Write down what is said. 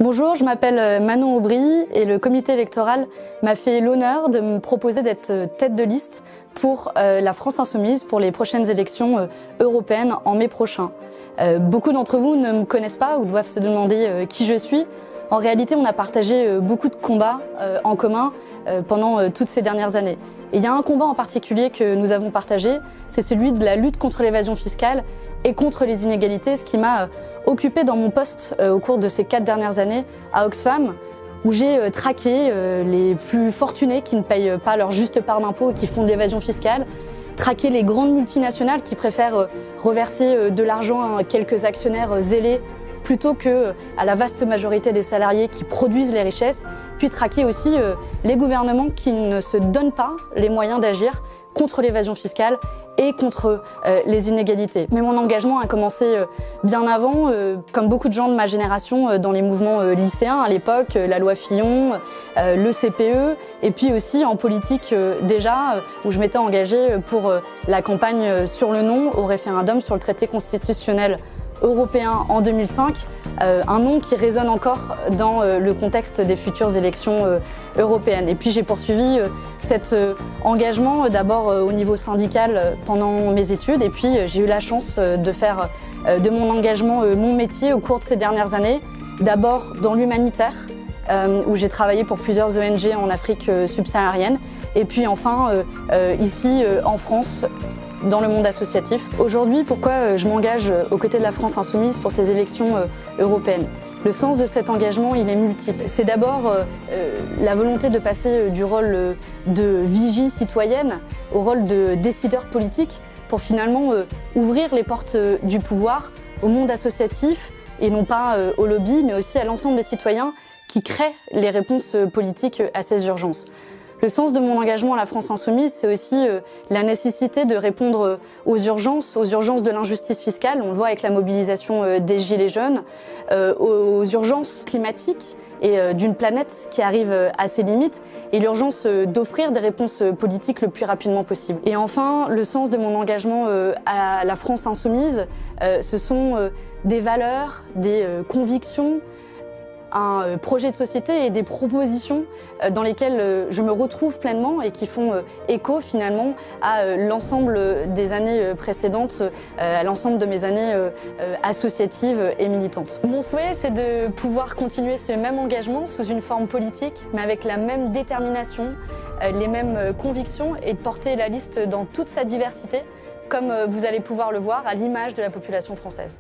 Bonjour, je m'appelle Manon Aubry et le comité électoral m'a fait l'honneur de me proposer d'être tête de liste pour la France Insoumise pour les prochaines élections européennes en mai prochain. Beaucoup d'entre vous ne me connaissent pas ou doivent se demander qui je suis. En réalité, on a partagé beaucoup de combats en commun pendant toutes ces dernières années. Et il y a un combat en particulier que nous avons partagé, c'est celui de la lutte contre l'évasion fiscale et contre les inégalités, ce qui m'a occupée dans mon poste au cours de ces 4 dernières années à Oxfam, où j'ai traqué les plus fortunés qui ne payent pas leur juste part d'impôts et qui font de l'évasion fiscale, traqué les grandes multinationales qui préfèrent reverser de l'argent à quelques actionnaires zélés plutôt qu'à la vaste majorité des salariés qui produisent les richesses, puis traquer aussi les gouvernements qui ne se donnent pas les moyens d'agir contre l'évasion fiscale et contre les inégalités. Mais mon engagement a commencé bien avant, comme beaucoup de gens de ma génération, dans les mouvements lycéens à l'époque, la loi Fillon, le CPE, et puis aussi en politique déjà, où je m'étais engagée pour la campagne sur le non au référendum sur le traité constitutionnel européen en 2005, un nom qui résonne encore dans le contexte des futures élections européennes. Et puis j'ai poursuivi cet engagement d'abord au niveau syndical pendant mes études, et puis j'ai eu la chance de faire de mon engagement mon métier au cours de ces dernières années, d'abord dans l'humanitaire, où j'ai travaillé pour plusieurs ONG en Afrique subsaharienne, et puis enfin ici en France, dans le monde associatif. Aujourd'hui, pourquoi je m'engage aux côtés de la France Insoumise pour ces élections européennes? Le sens de cet engagement, il est multiple. C'est d'abord la volonté de passer du rôle de vigie citoyenne au rôle de décideur politique pour finalement ouvrir les portes du pouvoir au monde associatif et non pas au lobby, mais aussi à l'ensemble des citoyens qui créent les réponses politiques à ces urgences. Le sens de mon engagement à la France Insoumise, c'est aussi la nécessité de répondre aux urgences de l'injustice fiscale, on le voit avec la mobilisation des Gilets jaunes, aux urgences climatiques et d'une planète qui arrive à ses limites, et l'urgence d'offrir des réponses politiques le plus rapidement possible. Et enfin, le sens de mon engagement à la France Insoumise, ce sont des valeurs, des convictions, un projet de société et des propositions dans lesquelles je me retrouve pleinement et qui font écho finalement à l'ensemble des années précédentes, à l'ensemble de mes années associatives et militantes. Mon souhait, c'est de pouvoir continuer ce même engagement sous une forme politique, mais avec la même détermination, les mêmes convictions, et de porter la liste dans toute sa diversité, comme vous allez pouvoir le voir à l'image de la population française.